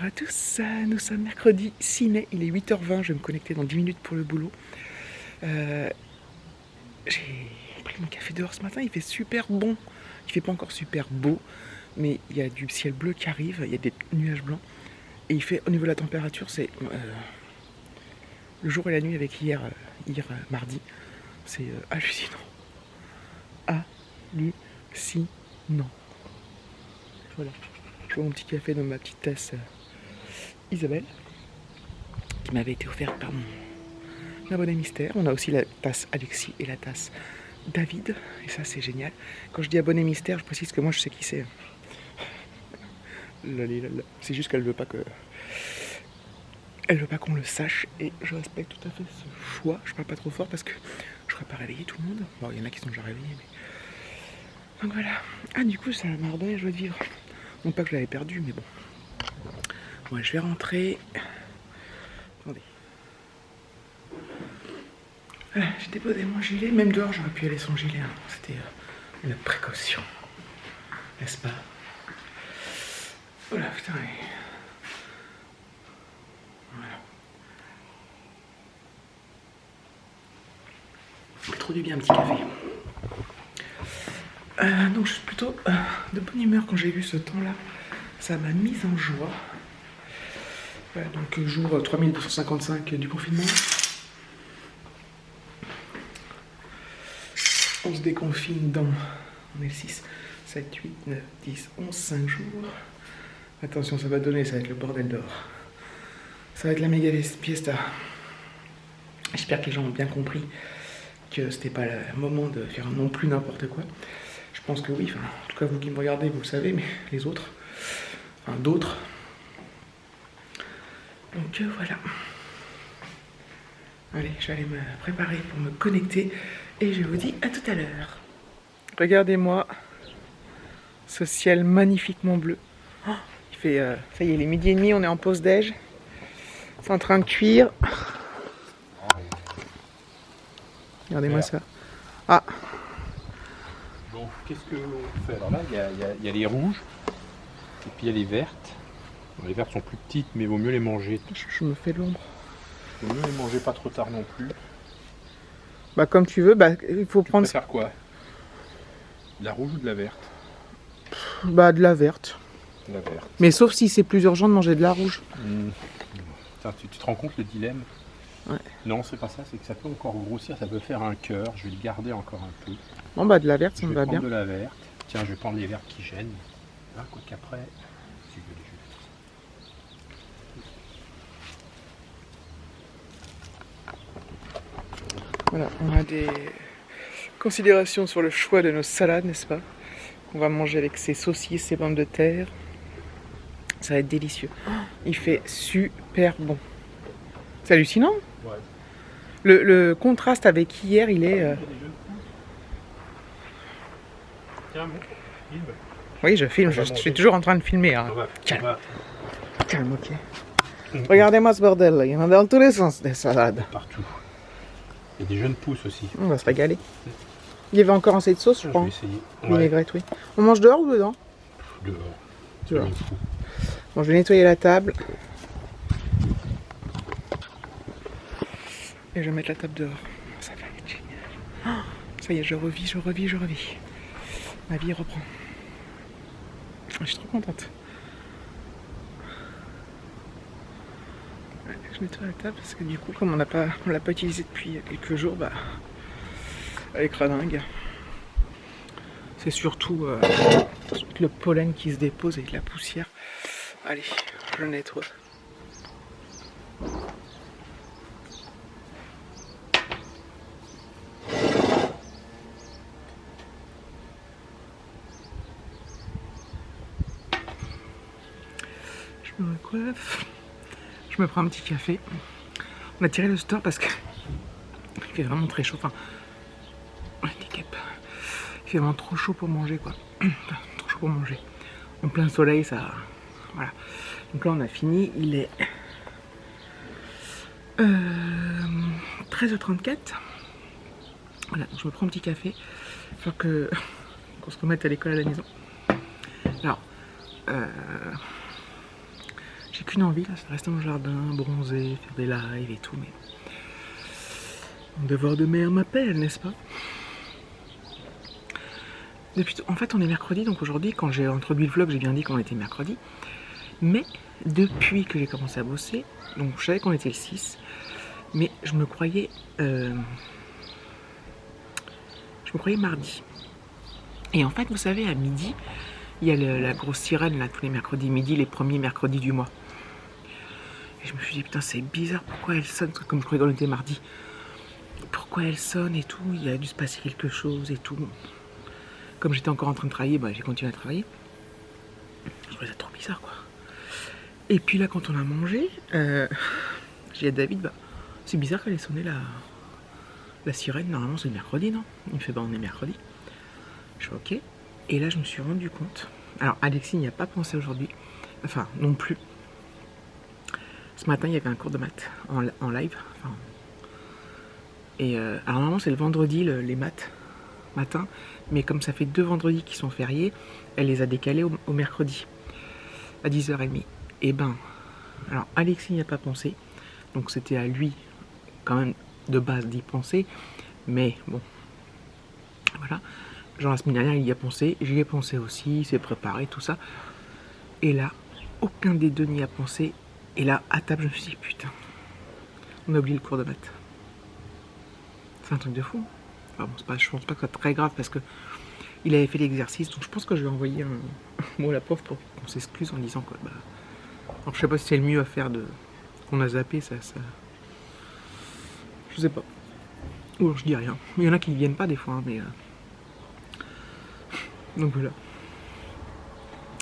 Bonjour à tous, nous sommes mercredi 6 mai, il est 8h20, je vais me connecter dans 10 minutes pour le boulot. J'ai pris mon café dehors ce matin, il fait super bon. Il fait pas encore super beau, mais il y a du ciel bleu qui arrive, il y a des nuages blancs. Et il fait, au niveau de la température, c'est le jour et la nuit avec hier mardi. C'est hallucinant. Hallucinant. Voilà. Je bois mon petit café dans ma petite tasse Isabelle, qui m'avait été offerte par mon abonné mystère. On a aussi la tasse Alexis et la tasse David, et ça c'est génial. Quand je dis abonné mystère, je précise que moi je sais qui c'est. C'est juste qu'elle veut pas que... Elle veut pas qu'on le sache, et je respecte tout à fait ce choix. Je parle pas trop fort parce que je ferais pas réveiller tout le monde. Bon, il y en a qui sont déjà réveillés, mais... Donc voilà. Ah, du coup, ça m'a redonné la joie de vivre. Non pas que je l'avais perdu, mais bon. Ouais, je vais rentrer. Attendez. Voilà, j'ai déposé mon gilet. Même dehors, j'aurais pu aller sans gilet. Hein. C'était une précaution. N'est-ce pas? Voilà, putain. Voilà. Il fait trop du bien un petit café. Donc je suis plutôt de bonne humeur quand j'ai vu ce temps-là. Ça m'a mise en joie. Voilà, donc jour 3255 du confinement. On se déconfine dans... On est 6, 7, 8, 9, 10, 11, 5 jours. Attention, ça va donner, ça va être le bordel dehors. Ça va être la méga fiesta. J'espère que les gens ont bien compris que c'était pas le moment de faire non plus n'importe quoi. Je pense que oui, enfin, en tout cas vous qui me regardez, vous le savez, mais les autres, enfin d'autres. Donc voilà. Allez, je vais aller me préparer pour me connecter et je vous dis à tout à l'heure. Regardez-moi ce ciel magnifiquement bleu. Oh, il fait, ça y est, il est 12h30, on est en pause déj. C'est en train de cuire. Regardez-moi ça. Ah. Bon, qu'est-ce qu'on fait? Alors là, il y a les rouges, et puis il y a les vertes. Bon, les vertes sont plus petites, mais il vaut mieux les manger. Je me fais de l'ombre. Il vaut mieux les manger pas trop tard non plus. Bah comme tu veux, bah il faut prendre... Tu préfères quoi? De la rouge ou de la verte? Bah de la verte. De la verte. Mais sauf si c'est plus urgent de manger de la rouge. Putain, tu te rends compte le dilemme? Ouais. Non, c'est pas ça, c'est que ça peut encore grossir, ça peut faire un cœur. Je vais le garder encore un peu. Bon bah de la verte, ça me va bien. Je vais prendre de la verte. Tiens, je vais prendre les vertes qui gênent. Là, quoi qu'après, si je veux les jeter. Voilà, on a des considérations sur le choix de nos salades, n'est-ce pas? On va manger avec ces saucisses, ces pommes de terre. Ça va être délicieux. Il fait super bon. C'est hallucinant. Ouais. Le contraste avec hier, il est... Tiens, bon, filme. Oui, je filme, je suis toujours en train de filmer. Hein. Calme. Calme, ok. Regardez-moi ce bordel là, il y en a dans tous les sens des salades. Partout. Il y a des jeunes pousses aussi. On va se régaler. Il y avait encore assez de sauce, je vais pense. essayer. Vinaigrette, oui. On mange dehors ou dedans? Dehors. Dehors. Bon, je vais nettoyer la table. Et je vais mettre la table dehors. Ça va être génial. Oh, ça y est, je revis. Ma vie reprend. Je suis trop contente. Ouais, je nettoie la table parce que du coup, comme on l'a pas utilisée depuis quelques jours, bah, elle est cradingue. C'est surtout le pollen qui se dépose avec la poussière. Allez, je nettoie. Je me recoiffe. Je me prends un petit café. On a tiré le store parce que il fait vraiment très chaud. Enfin, handicap. Il fait vraiment trop chaud pour manger, quoi. Trop chaud pour manger. En plein soleil, ça... Voilà. Donc là, on a fini. Il est 13h34. Voilà, donc je me prends un petit café. Il faut qu'on se remette à l'école à la maison. Alors, j'ai qu'une envie là, c'est de rester dans le jardin, bronzer, faire des lives et tout, mais mon devoir de mère m'appelle, n'est-ce pas? En fait, on est mercredi, donc aujourd'hui, quand j'ai introduit le vlog, j'ai bien dit qu'on était mercredi. Mais depuis que j'ai commencé à bosser, donc je savais qu'on était le 6, mais je me croyais mardi. Et en fait, vous savez, à midi, il y a la grosse sirène là tous les mercredis midi, les premiers mercredis du mois. Et je me suis dit, putain, c'est bizarre, pourquoi elle sonne? Comme je croyais qu'on était mardi. Pourquoi elle sonne et tout? Il y a dû se passer quelque chose et tout. Comme j'étais encore en train de travailler, bah, j'ai continué à travailler. Je trouvais ça trop bizarre, quoi. Et puis là, quand on a mangé, j'ai dit à David, bah, c'est bizarre qu'elle ait sonné la sirène. Normalement, c'est le mercredi, non? Il me fait, bah, on est mercredi. Je fais, ok. Et là, je me suis rendu compte. Alors, Alexis n'y a pas pensé aujourd'hui. Enfin, non plus. Ce matin, il y avait un cours de maths en live. Enfin, et alors, normalement, c'est le vendredi, les maths, matin. Mais comme ça fait 2 vendredis qui sont fériés, elle les a décalés au mercredi, à 10h30. Et ben, alors, Alexis n'y a pas pensé. Donc, c'était à lui, quand même, de base, d'y penser. Mais, bon, voilà. Genre la semaine dernière, il y a pensé, j'y ai pensé aussi, il s'est préparé, tout ça. Et là, aucun des deux n'y a pensé. Et là, à table, je me suis dit, putain, on a oublié le cours de maths. C'est un truc de fou. Enfin bon, je pense pas que ce soit très grave parce que il avait fait l'exercice. Donc je pense que je vais envoyer un mot à la prof pour qu'on s'excuse en disant que, bah... Alors, je sais pas si c'est le mieux à faire qu'on a zappé, ça... Je sais pas. Ou je dis rien. Il y en a qui ne viennent pas des fois, hein, mais... Donc voilà.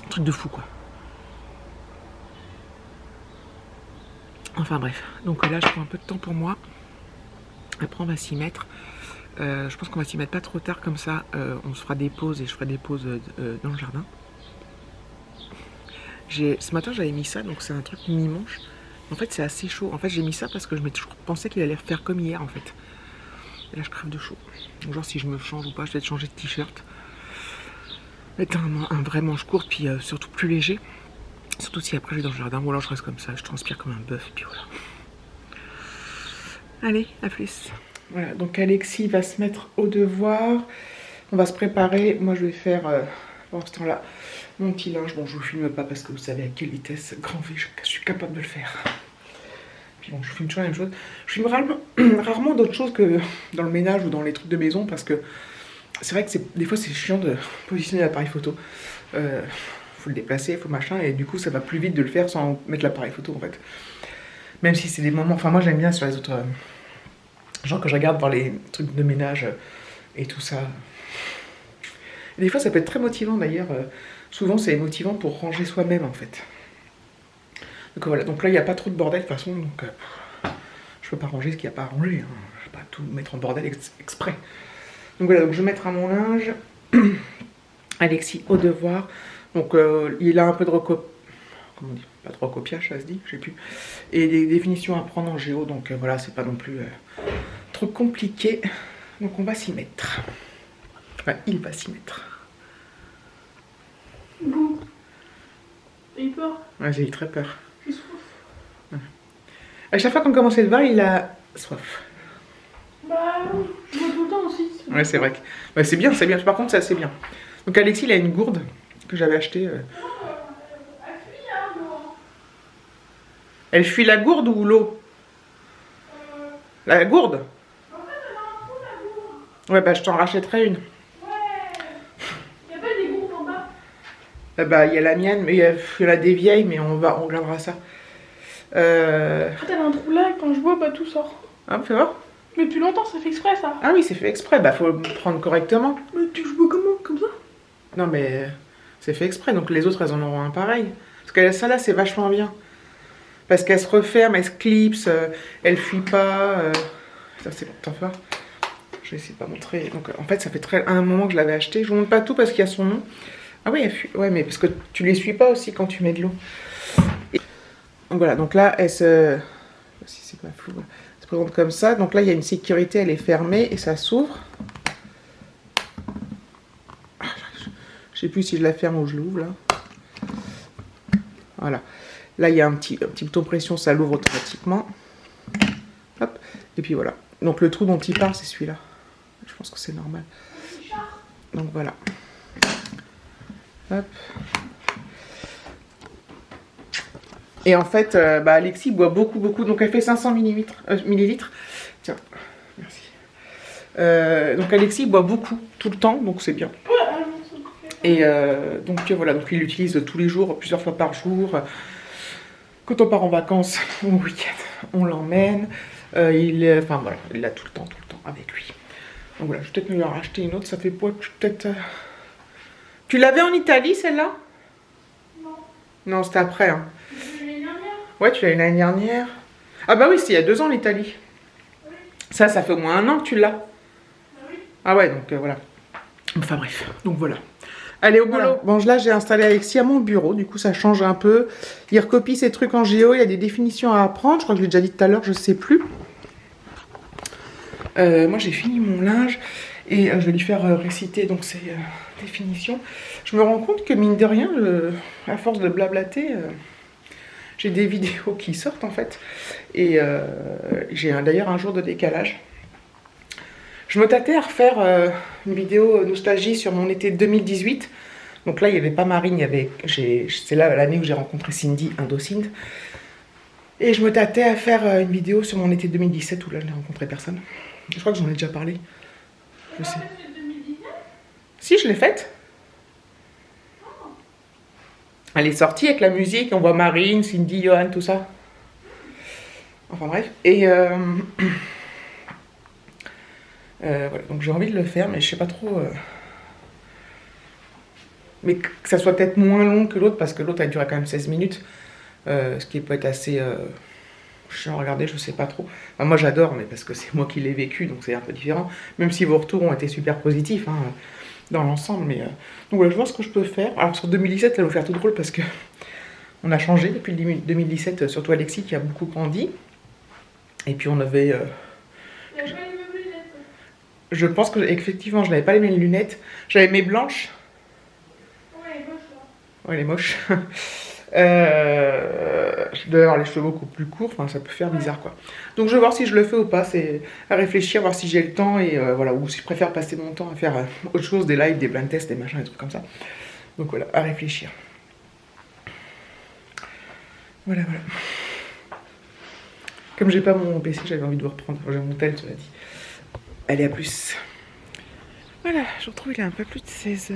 Un truc de fou, quoi. Enfin bref. Donc là, je prends un peu de temps pour moi. Après, on va s'y mettre. Je pense qu'on va s'y mettre pas trop tard, comme ça, on se fera des pauses et je ferai des pauses dans le jardin. Ce matin, j'avais mis ça, donc c'est un truc mi-manche. En fait, c'est assez chaud. En fait, j'ai mis ça parce que je pensais qu'il allait faire comme hier, en fait. Et là, je crève de chaud. Donc, genre, si je me change ou pas, je vais changer de t-shirt. Mettre un vrai manche court, puis surtout plus léger. Surtout si après je vais dans le jardin, ou alors je reste comme ça, je transpire comme un bœuf, et puis voilà. Allez, à plus. Voilà, donc Alexis va se mettre au devoir. On va se préparer. Moi, je vais faire, pendant ce temps-là, mon petit linge. Bon, je vous filme pas parce que vous savez à quelle vitesse grand V je suis capable de le faire. Puis bon, je filme toujours la même chose. Je filme rarement d'autres choses que dans le ménage ou dans les trucs de maison parce que c'est vrai que des fois c'est chiant de positionner l'appareil photo. Faut le déplacer, faut machin, et du coup ça va plus vite de le faire sans mettre l'appareil photo en fait. Même si c'est des moments, enfin moi j'aime bien sur les autres, genre que je regarde voir les trucs de ménage et tout ça. Et des fois ça peut être très motivant d'ailleurs, souvent c'est motivant pour ranger soi-même en fait. Donc voilà, donc là il n'y a pas trop de bordel de toute façon, donc je peux pas ranger ce qu'il n'y a pas à ranger, hein. Je vais pas tout mettre en bordel exprès. Donc voilà, donc je vais mettre à mon linge. Alexis au devoir. Donc il a un peu de comment on dit, pas de recopiage, ça se dit, je sais plus. Et des définitions à prendre en géo, donc voilà, c'est pas non plus trop compliqué. Donc on va s'y mettre. Enfin, il va s'y mettre. Bouh. T'as eu peur? Ouais, j'ai eu très peur. J'ai soif. Ouais. À chaque fois qu'on commence le devoir, il a soif. Bah, je vois tout le temps aussi. Ouais, c'est vrai. Ouais, c'est bien, c'est bien. Par contre, ça c'est bien. Donc Alexis, il a une gourde que j'avais achetée. Elle fuit, hein, l'eau. Elle fuit la gourde ou l'eau? La gourde? En fait, elle a un trou, la gourde. Ouais, bah je t'en rachèterai une. Ouais. Il y a pas des gourdes en bas? Bah il y a la mienne, mais il y en a des vieilles, mais on regardera ça. En fait, elle a un trou là, et quand je bois, bah tout sort. Ah, fais voir. Mais depuis longtemps, ça fait exprès, ça. Ah oui, c'est fait exprès, bah faut le prendre correctement. Mais tu je bois comment? Comme ça? Non mais c'est fait exprès, donc les autres elles en auront un pareil. Parce que ça là c'est vachement bien. Parce qu'elle se referme, elle se clipse, elle fuit pas. Ça c'est bon, t'en fais voir. Je vais essayer de pas montrer. Donc en fait ça fait un moment que je l'avais acheté. Je vous montre pas tout parce qu'il y a son nom. Ah oui, elle fuit. Ouais, mais parce que tu l'essuies pas aussi quand tu mets de l'eau. Donc voilà, donc là elle se... Si c'est pas flou, voilà. Elle se présente comme ça. Donc là il y a une sécurité, elle est fermée et ça s'ouvre. Je sais plus si je la ferme ou je l'ouvre là. Voilà. Là, il y a un petit bouton pression, ça l'ouvre automatiquement. Hop, et puis voilà. Donc le trou dont il part, c'est celui-là. Je pense que c'est normal. Donc voilà. Hop. Et en fait, Alexis boit beaucoup. Donc elle fait 500 millilitres. Tiens, merci. Donc Alexis boit beaucoup, tout le temps, donc c'est bien. Et donc voilà, donc il l'utilise tous les jours, plusieurs fois par jour. Quand on part en vacances ou au week-end, on l'emmène. Enfin voilà, il l'a tout le temps avec lui. Donc voilà, je vais peut-être me en racheter une autre. Ça fait quoi? Peut-être. Tu l'avais en Italie celle-là? Non. Non, c'était après. Hein. L'année dernière. Ouais, tu l'as eu l'année dernière. Ah bah oui, c'est il y a 2 ans l'Italie. Oui. Ça fait au moins 1 an que tu l'as. Ah oui. Ah ouais, donc voilà. Enfin bref, donc voilà. Allez, au boulot. Voilà. Bon, là, j'ai installé Alexis à mon bureau. Du coup, ça change un peu. Il recopie ses trucs en géo. Il y a des définitions à apprendre. Je crois que je l'ai déjà dit tout à l'heure. Je sais plus. Moi, j'ai fini mon linge. Et je vais lui faire réciter donc ces définitions. Je me rends compte que, mine de rien, à force de blablater, j'ai des vidéos qui sortent, en fait. Et j'ai d'ailleurs un jour de décalage. Je me tâtais à refaire une vidéo nostalgie sur mon été 2018. Donc là, il n'y avait pas Marine, c'est là l'année où j'ai rencontré Cindy, Indocinde. Et je me tâtais à faire une vidéo sur mon été 2017 où là, je n'ai rencontré personne. Je crois que j'en ai déjà parlé. Je sais. Si, je l'ai faite. Elle est sortie avec la musique, on voit Marine, Cindy, Johan, tout ça. Enfin bref. Et voilà, donc j'ai envie de le faire, mais je sais pas trop. Mais que ça soit peut-être moins long que l'autre, parce que l'autre a duré quand même 16 minutes. Ce qui peut être assez chiant à regarder, je sais pas trop. Enfin, moi j'adore, mais parce que c'est moi qui l'ai vécu, donc c'est un peu différent. Même si vos retours ont été super positifs hein, dans l'ensemble. Mais donc voilà, je vois ce que je peux faire. Alors sur 2017, ça va vous faire tout drôle parce que on a changé depuis 2017, surtout Alexis qui a beaucoup grandi. Et puis on avait. Je pense que effectivement, je n'avais pas les mêmes lunettes. J'avais mes blanches. Ouais, elle est moche là. Ouais, elle est moche. Je dois avoir les cheveux beaucoup plus courts. Enfin, ça peut faire bizarre quoi. Donc je vais voir si je le fais ou pas. C'est à réfléchir, voir si j'ai le temps et voilà. Ou si je préfère passer mon temps à faire autre chose, des lives, des blind tests, des machins, des trucs comme ça. Donc voilà, à réfléchir. Voilà. Comme j'ai pas mon PC, j'avais envie de vous reprendre. J'ai mon tel, tu l'as dit. Allez, à plus. Voilà, je retrouve il est un peu plus de 16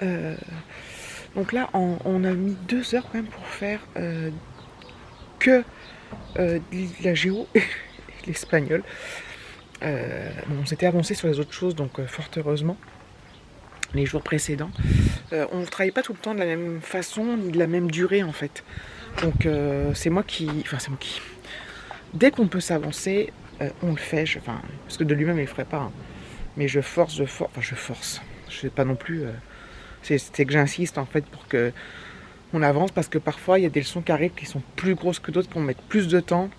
h. Donc là, on a mis 2 heures quand même pour faire que la géo et l'espagnol. Bon, on s'était avancé sur les autres choses, donc fort heureusement, les jours précédents. On ne travaille pas tout le temps de la même façon, ni de la même durée en fait. Donc c'est moi qui... Dès qu'on peut s'avancer, on le fait. Parce que de lui-même, il ne le ferait pas. Hein. Mais je force. Je sais pas non plus... c'est que j'insiste en fait pour que on avance parce que parfois il y a des leçons qui arrivent qui sont plus grosses que d'autres, qui vont mettre plus de temps.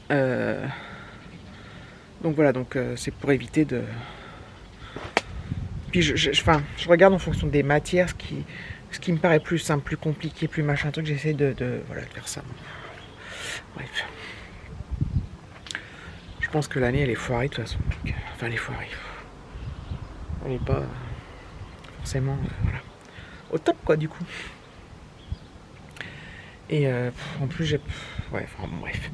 Donc voilà, c'est pour éviter de... Puis je regarde en fonction des matières ce qui me paraît plus simple, plus compliqué, plus machin truc, j'essaie de faire ça. Bref. Je pense que l'année elle est foirée de toute façon. Enfin elle est foirée. Elle est pas forcément voilà, au top quoi du coup. Et en plus j'ai... Ouais, enfin bon, bref.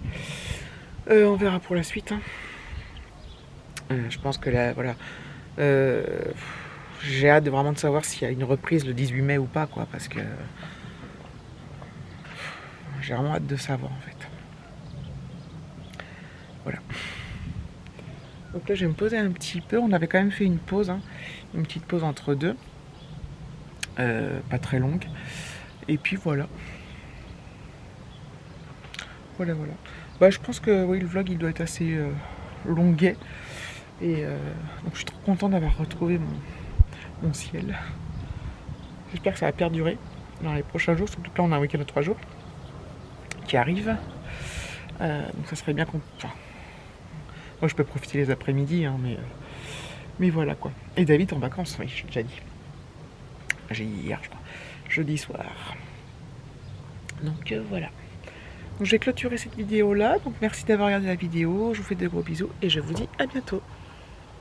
On verra pour la suite. Hein. Je pense que là, voilà. J'ai hâte vraiment de savoir s'il y a une reprise le 18 mai ou pas, quoi, parce que j'ai vraiment hâte de savoir en fait. Voilà. Donc là, je vais me poser un petit peu. On avait quand même fait une pause, hein, une petite pause entre deux, pas très longue. Et puis voilà. Voilà. Bah, je pense que oui, le vlog il doit être assez longuet. Et donc je suis trop content d'avoir retrouvé mon ciel. J'espère que ça va perdurer dans les prochains jours, surtout que là on a un week-end de 3 jours qui arrive. Donc ça serait bien qu'on... Enfin, moi je peux profiter les après-midi, hein, mais voilà quoi. Et David en vacances, oui, j'ai déjà dit. J'ai dit hier, je crois. Jeudi soir. Donc voilà. Donc je vais clôturer cette vidéo là. Donc merci d'avoir regardé la vidéo. Je vous fais de gros bisous et je vous dis à bientôt.